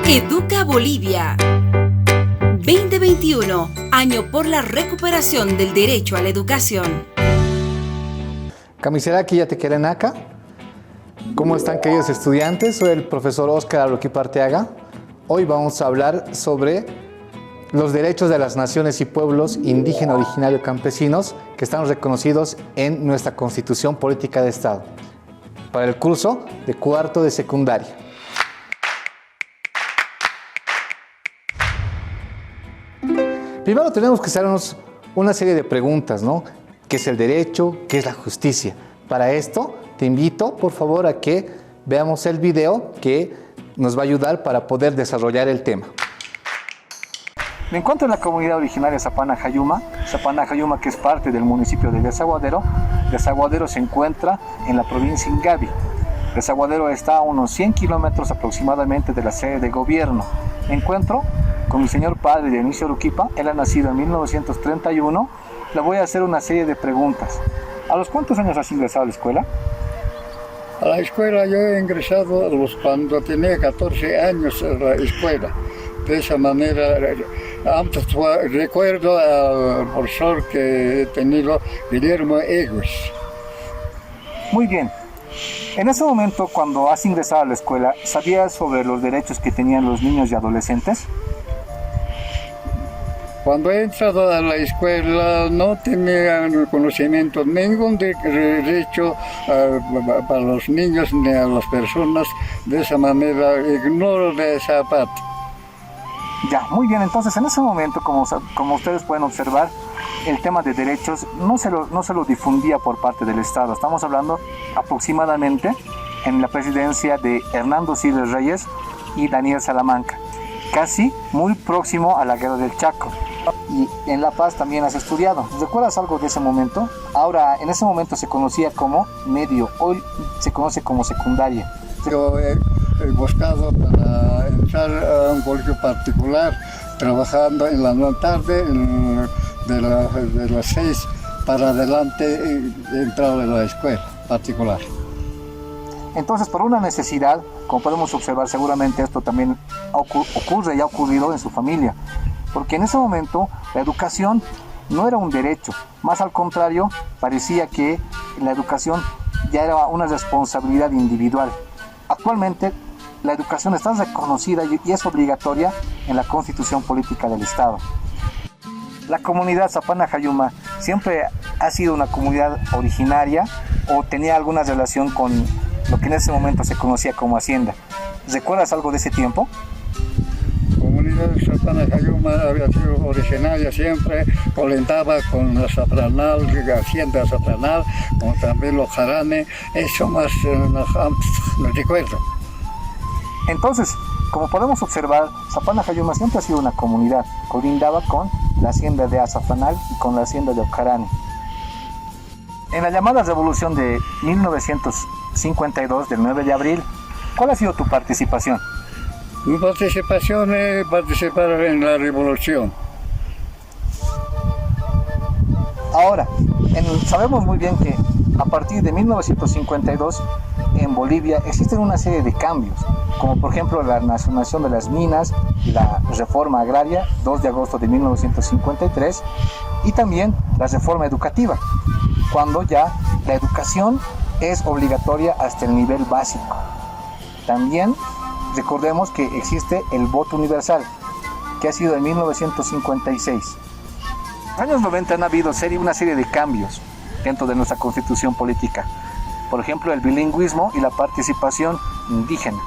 Educa Bolivia 2021, año por la recuperación del derecho a la educación. Kamiseraki Yatekerenaka. ¿Cómo están, queridos estudiantes? Soy el profesor Óscar Aroquipa Arteaga. Hoy vamos a hablar sobre los derechos de las naciones y pueblos indígenas originarios campesinos que están reconocidos en nuestra Constitución Política de Estado para el curso de cuarto de secundaria. Primero tenemos que hacernos una serie de preguntas, ¿no? ¿Qué es el derecho? ¿Qué es la justicia? Para esto te invito, por favor, a que veamos el video que nos va a ayudar para poder desarrollar el tema. Me encuentro en la comunidad originaria Zapana Jayuma, que es parte del municipio de Desaguadero. Desaguadero se encuentra en la provincia de Ingavi. Desaguadero está a unos 100 kilómetros aproximadamente de la sede de gobierno. Me encuentro con mi señor padre, Dionisio Aroquipa. Él ha nacido en 1931. Le voy a hacer una serie de preguntas. ¿A los cuántos años has ingresado a la escuela? A la escuela yo he ingresado cuando tenía 14 años a la escuela. De esa manera, antes recuerdo al profesor que he tenido, Guillermo Egues. Muy bien. En ese momento, cuando has ingresado a la escuela, ¿sabías sobre los derechos que tenían los niños y adolescentes? Cuando he entrado a la escuela no tenía conocimiento ningún derecho para los niños ni a las personas. De esa manera ignoro de esa parte. Ya, muy bien. Entonces, en ese momento, como ustedes pueden observar, el tema de derechos no se lo difundía por parte del Estado. Estamos hablando aproximadamente en la presidencia de Hernando Siles Reyes y Daniel Salamanca, casi muy próximo a la guerra del Chaco. Y en La Paz también has estudiado. ¿Recuerdas algo de ese momento? Ahora, en ese momento se conocía como medio, hoy se conoce como secundaria. Yo he buscado para entrar a un colegio particular, trabajando en la tarde, de las 6 para adelante, he entrado en la escuela particular. Entonces, por una necesidad, como podemos observar, seguramente esto también ocurre y ha ocurrido en su familia. Porque en ese momento la educación no era un derecho, más al contrario, parecía que la educación ya era una responsabilidad individual. Actualmente la educación está reconocida y es obligatoria en la Constitución Política del Estado. La comunidad Zapana Jayuma siempre ha sido una comunidad originaria o tenía alguna relación con lo que en ese momento se conocía como hacienda. ¿Recuerdas algo de ese tiempo? La comunidad Zapana Jayuma había sido originaria, siempre colindaba con la Safranal, la hacienda Safranal, como también los jaranes. Eso más no recuerdo. Entonces, como podemos observar, Zapana Jayuma siempre ha sido una comunidad, colindaba con la hacienda de Azafranal y con la hacienda de Ocarane. En la llamada revolución de 1952, del 9 de abril, ¿cuál ha sido tu participación? Mi participación es participar en la revolución. Ahora, sabemos muy bien que a partir de 1952 en Bolivia existen una serie de cambios, como por ejemplo la nacionalización de las minas, la reforma agraria, 2 de agosto de 1953, y también la reforma educativa, cuando ya la educación es obligatoria hasta el nivel básico. También recordemos que existe el voto universal, que ha sido en 1956. En los años 90 han habido una serie de cambios dentro de nuestra constitución política. Por ejemplo, el bilingüismo y la participación indígena.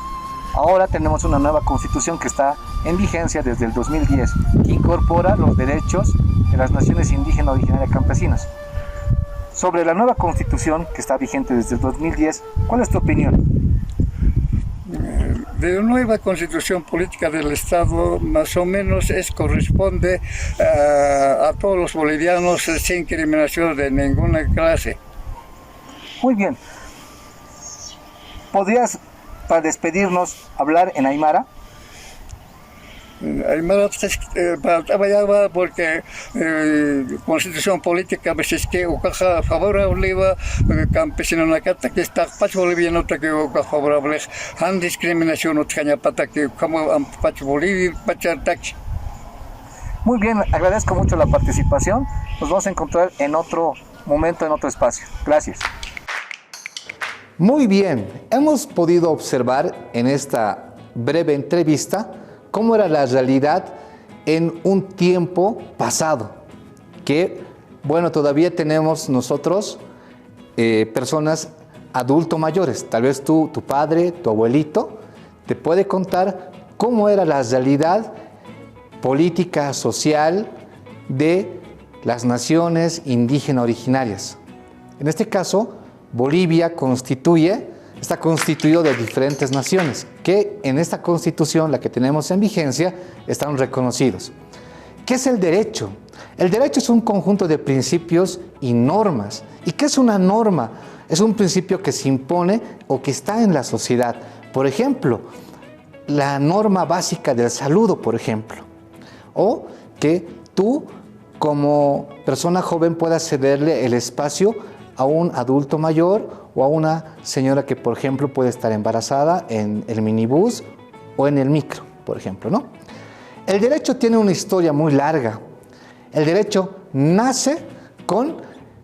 Ahora tenemos una nueva constitución que está en vigencia desde el 2010, que incorpora los derechos de las naciones indígenas originarias campesinas. Sobre la nueva constitución que está vigente desde el 2010, ¿cuál es tu opinión? De la nueva constitución política del Estado, más o menos corresponde a todos los bolivianos sin discriminación de ninguna clase. Muy bien. ¿Podrías, para despedirnos, hablar en aymara? Faltaba ya porque constitución política a veces que ucaja favorable campesino nakata que está pacho boliviano que ucaja favorable han discriminación utcaña pata que como pacho bolivia pachartachi. Muy bien, agradezco mucho la participación. Nos vamos a encontrar en otro momento, en otro espacio. Gracias. Muy bien, hemos podido observar en esta breve entrevista cómo era la realidad en un tiempo pasado, que, bueno, todavía tenemos nosotros personas adultos mayores, tal vez tú, tu padre, tu abuelito, te puede contar cómo era la realidad política, social de las naciones indígenas originarias. En este caso, Bolivia está constituido de diferentes naciones que en esta constitución, la que tenemos en vigencia, están reconocidos. ¿Qué es el derecho? El derecho es un conjunto de principios y normas. ¿Y qué es una norma? Es un principio que se impone o que está en la sociedad. Por ejemplo, la norma básica del saludo, por ejemplo. O que tú, como persona joven, puedas cederle el espacio a un adulto mayor o a una señora que, por ejemplo, puede estar embarazada en el minibús o en el micro, por ejemplo, ¿no? El derecho tiene una historia muy larga. El derecho nace con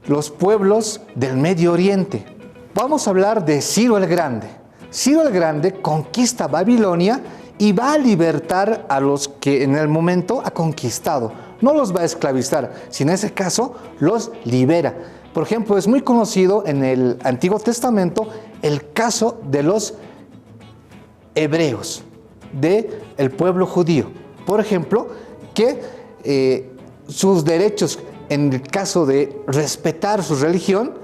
los pueblos del Medio Oriente. Vamos a hablar de Ciro el Grande. Ciro el Grande conquista Babilonia y va a libertar a los que en el momento ha conquistado. No los va a esclavizar, sino en ese caso los libera. Por ejemplo, es muy conocido en el Antiguo Testamento el caso de los hebreos, del pueblo judío. Por ejemplo, que sus derechos, en el caso de respetar su religión,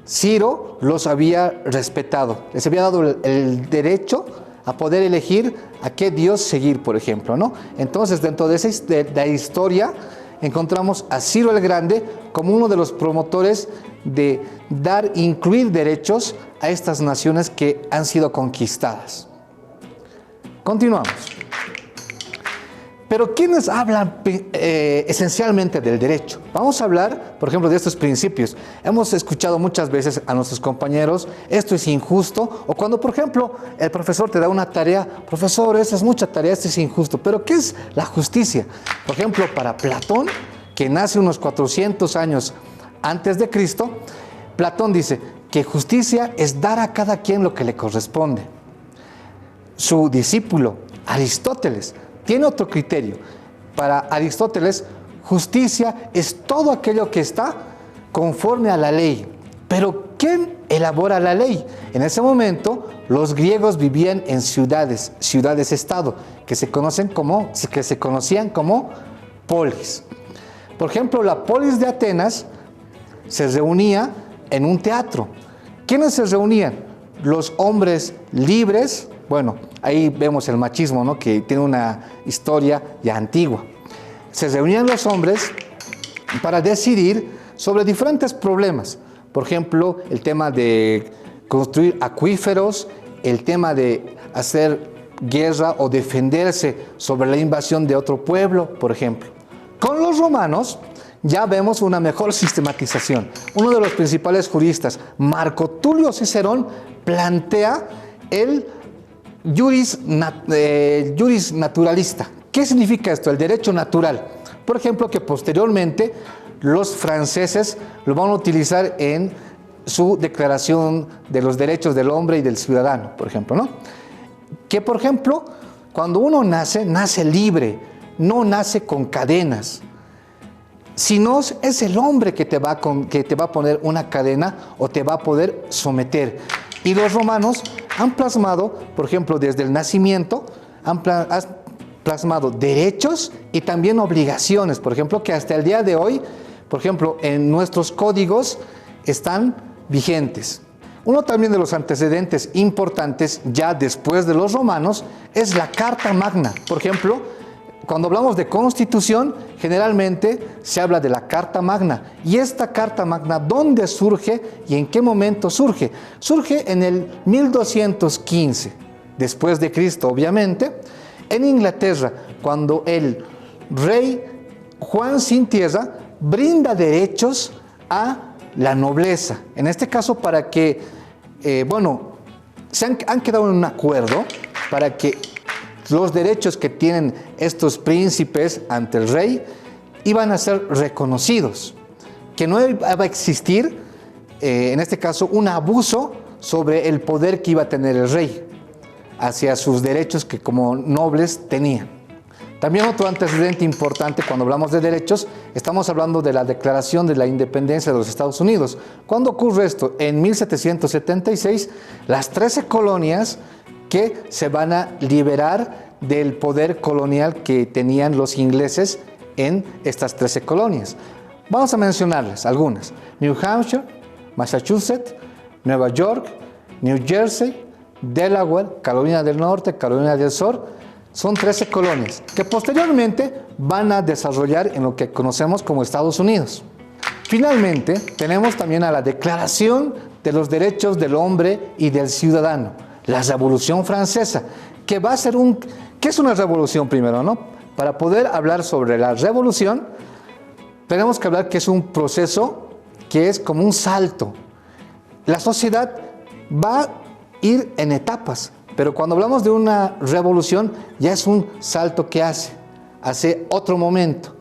Ciro los había respetado. Les había dado el derecho a poder elegir a qué Dios seguir, por ejemplo, ¿no? Entonces, dentro de la historia, encontramos a Ciro el Grande como uno de los promotores de incluir derechos a estas naciones que han sido conquistadas. Continuamos. Pero ¿quiénes hablan esencialmente del derecho? Vamos a hablar, por ejemplo, de estos principios. Hemos escuchado muchas veces a nuestros compañeros, esto es injusto, o cuando, por ejemplo, el profesor te da una tarea, profesor, esa es mucha tarea, esto es injusto. Pero ¿qué es la justicia? Por ejemplo, para Platón, que nace unos 400 años antes de Cristo, Platón dice que justicia es dar a cada quien lo que le corresponde. Su discípulo, Aristóteles, tiene otro criterio. Para Aristóteles, justicia es todo aquello que está conforme a la ley. Pero ¿quién elabora la ley? En ese momento, los griegos vivían en ciudades-estado, que se conocían como polis. Por ejemplo, la polis de Atenas se reunía en un teatro. ¿Quiénes se reunían? Los hombres libres. Bueno, ahí vemos el machismo, ¿no? Que tiene una historia ya antigua. Se reunían los hombres para decidir sobre diferentes problemas. Por ejemplo, el tema de construir acuíferos, el tema de hacer guerra o defenderse sobre la invasión de otro pueblo, por ejemplo. Con los romanos ya vemos una mejor sistematización. Uno de los principales juristas, Marco Tulio Cicerón, plantea el juris naturalista. ¿Qué significa esto? El derecho natural. Por ejemplo, que posteriormente los franceses lo van a utilizar en su Declaración de los Derechos del Hombre y del Ciudadano, por ejemplo, ¿no? Que, por ejemplo, cuando uno nace libre, no nace con cadenas, sino es el hombre que te va a poner una cadena o te va a poder someter. Y los romanos han plasmado, por ejemplo, desde el nacimiento, han plasmado derechos y también obligaciones, por ejemplo, que hasta el día de hoy, por ejemplo, en nuestros códigos están vigentes. Uno también de los antecedentes importantes, ya después de los romanos, es la Carta Magna. Por ejemplo, cuando hablamos de Constitución, generalmente se habla de la Carta Magna. Y esta Carta Magna, ¿dónde surge y en qué momento surge? Surge en el 1215, después de Cristo, obviamente, En Inglaterra, cuando el rey Juan sin tierra brinda derechos a la nobleza, en este caso para que, han quedado en un acuerdo para que los derechos que tienen estos príncipes ante el rey iban a ser reconocidos, que no iba a existir, en este caso, un abuso sobre el poder que iba a tener el rey hacia sus derechos que como nobles tenían. También otro antecedente importante cuando hablamos de derechos, estamos hablando de la Declaración de la Independencia de los Estados Unidos. ¿Cuándo ocurre esto? En 1776, las 13 colonias que se van a liberar del poder colonial que tenían los ingleses en estas 13 colonias. Vamos a mencionarles algunas: New Hampshire, Massachusetts, Nueva York, New Jersey, Delaware, Carolina del Norte, Carolina del Sur. Son 13 colonias que posteriormente van a desarrollar en lo que conocemos como Estados Unidos. Finalmente, tenemos también a la Declaración de los Derechos del Hombre y del Ciudadano, la Revolución Francesa, que va a ser ¿Qué es una revolución primero, no? Para poder hablar sobre la revolución, tenemos que hablar que es un proceso que es como un salto. La sociedad va a ir en etapas, pero cuando hablamos de una revolución, ya es un salto que hace otro momento.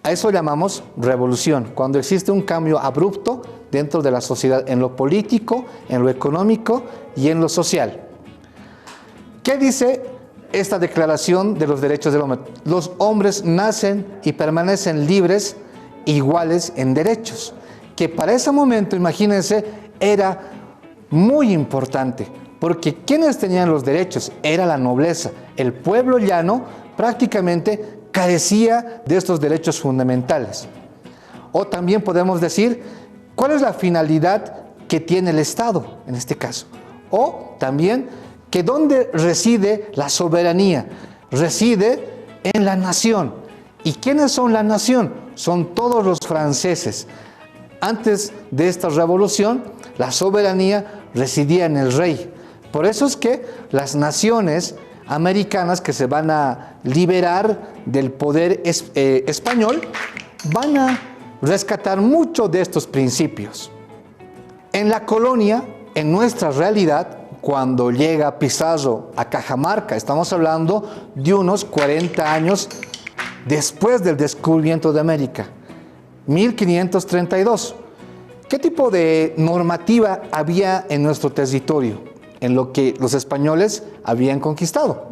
A eso llamamos revolución, cuando existe un cambio abrupto dentro de la sociedad, en lo político, en lo económico y en lo social. ¿Qué dice esta Declaración de los Derechos del Hombre? Los hombres nacen y permanecen libres, iguales en derechos, que para ese momento, imagínense, era muy importante, porque quienes tenían los derechos era la nobleza. El pueblo llano prácticamente carecía de estos derechos fundamentales. O también podemos decir, ¿cuál es la finalidad que tiene el Estado en este caso? O también, que ¿dónde reside la soberanía? Reside en la nación. ¿Y quiénes son la nación? Son todos los franceses. Antes de esta revolución, la soberanía residía en el rey. Por eso es que las naciones americanas que se van a liberar del poder español van a rescatar mucho de estos principios. En la colonia, en nuestra realidad, cuando llega Pizarro a Cajamarca, estamos hablando de unos 40 años después del descubrimiento de América, 1532. ¿Qué tipo de normativa había en nuestro territorio, en lo que los españoles habían conquistado?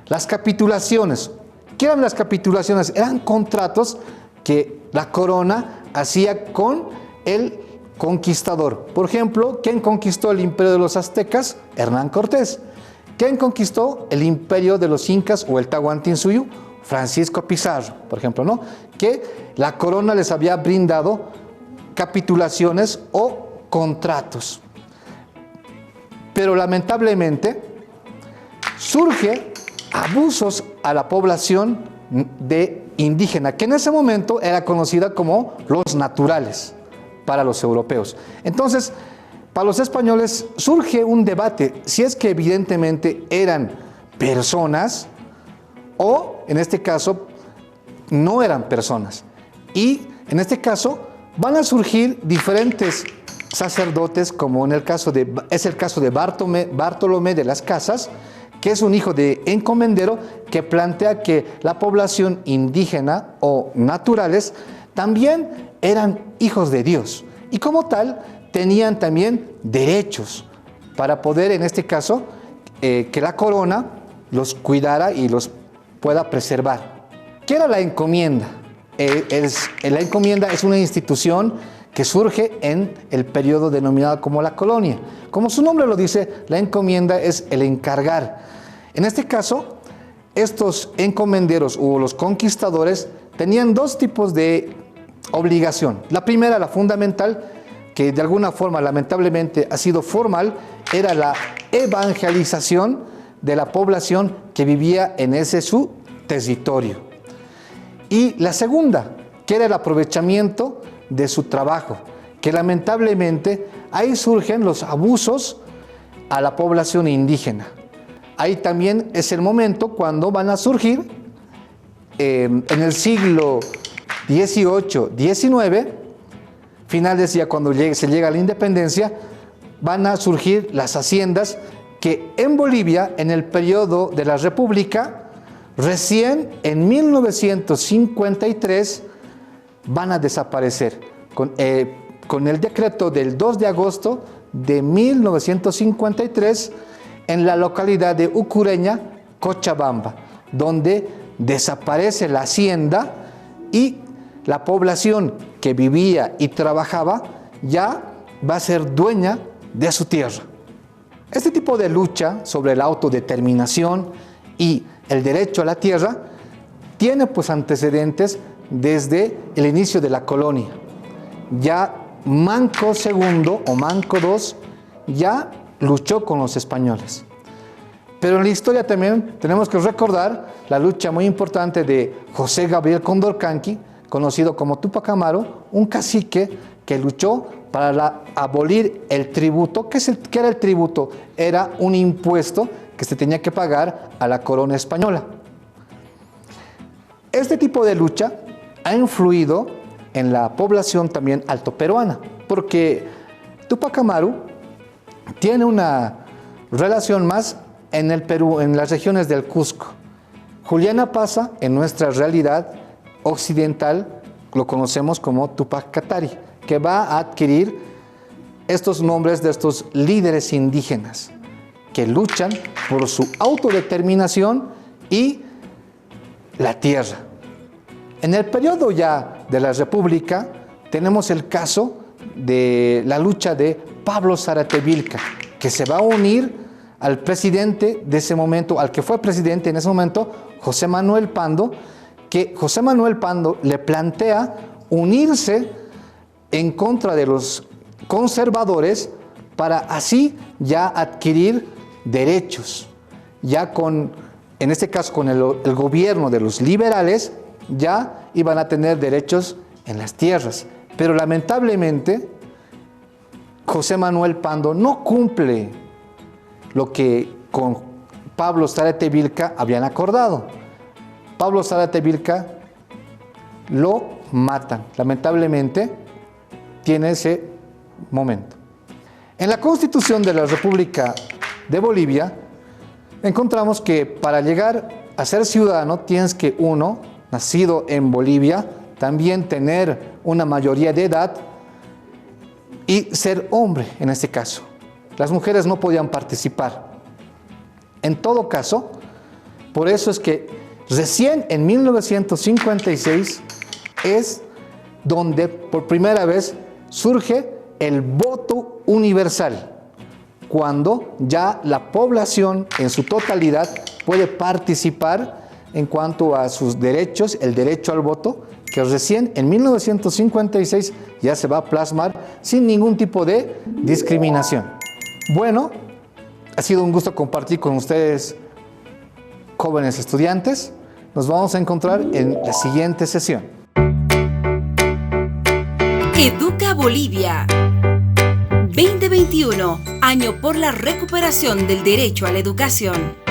Las capitulaciones. ¿Qué eran las capitulaciones? Eran contratos que la corona hacía con el conquistador. Por ejemplo, ¿quién conquistó el imperio de los aztecas? Hernán Cortés. ¿Quién conquistó el imperio de los incas o el Tahuantinsuyo? Francisco Pizarro, por ejemplo, ¿no? Que la corona les había brindado capitulaciones o contratos. Pero lamentablemente surge abusos a la población de indígena, que en ese momento era conocida como los naturales para los europeos. Entonces, para los españoles surge un debate si es que evidentemente eran personas o, en este caso, no eran personas. Y, en este caso, van a surgir diferentes sacerdotes, como es el caso de Bartolomé de las Casas, que es un hijo de encomendero, que plantea que la población indígena o naturales también eran hijos de Dios y como tal tenían también derechos para poder, en este caso, que la corona los cuidara y los pueda preservar. ¿Qué era la encomienda? La encomienda es una institución que surge en el periodo denominado como la colonia. Como su nombre lo dice, la encomienda es el encargar. En este caso, estos encomenderos o los conquistadores tenían dos tipos de obligación. La primera, la fundamental, que de alguna forma lamentablemente ha sido formal, era la evangelización de la población que vivía en ese su territorio. Y la segunda, que era el aprovechamiento de su trabajo, que lamentablemente ahí surgen los abusos a la población indígena. Ahí también es el momento cuando van a surgir en el siglo XVIII, XIX, finales ya cuando se llega a la independencia, van a surgir las haciendas que en Bolivia, en el periodo de la República, recién en 1953 van a desaparecer. Con el decreto del 2 de agosto de 1953 en la localidad de Ucureña, Cochabamba, donde desaparece la hacienda y la población que vivía y trabajaba ya va a ser dueña de su tierra. Este tipo de lucha sobre la autodeterminación y el derecho a la tierra tiene pues antecedentes desde el inicio de la colonia. Ya Manco II o Manco II ya luchó con los españoles. Pero en la historia también tenemos que recordar la lucha muy importante de José Gabriel Condorcanqui, conocido como Túpac Amaru, un cacique que luchó para abolir el tributo. ¿Qué era el tributo? Era un impuesto que se tenía que pagar a la corona española. Este tipo de lucha ha influido en la población también altoperuana, porque Túpac Amaru tiene una relación más en el Perú, en las regiones del Cusco. Juliana Pasa, en nuestra realidad occidental, lo conocemos como Túpac Katari, que va a adquirir estos nombres de estos líderes indígenas que luchan por su autodeterminación y la tierra. En el periodo ya de la República tenemos el caso de la lucha de Pablo Zárate-Vilca, que se va a unir al presidente de ese momento, al que fue presidente en ese momento, José Manuel Pando, que José Manuel Pando le plantea unirse en contra de los conservadores para así ya adquirir derechos, ya en este caso con el gobierno de los liberales, ya iban a tener derechos en las tierras. Pero lamentablemente José Manuel Pando no cumple lo que con Pablo Zárate-Vilca habían acordado. Pablo Zárate-Vilca lo matan, lamentablemente tiene ese momento. En la Constitución de la República de Bolivia encontramos que para llegar a ser ciudadano tienes que uno, nacido en Bolivia, también tener una mayoría de edad y ser hombre en este caso. Las mujeres no podían participar. En todo caso, por eso es que recién en 1956 es donde por primera vez surge el voto universal, cuando ya la población en su totalidad puede participar en cuanto a sus derechos, el derecho al voto, que recién en 1956 ya se va a plasmar sin ningún tipo de discriminación. Bueno, ha sido un gusto compartir con ustedes, jóvenes estudiantes. Nos vamos a encontrar en la siguiente sesión. Educa Bolivia 2021, año por la recuperación del derecho a la educación.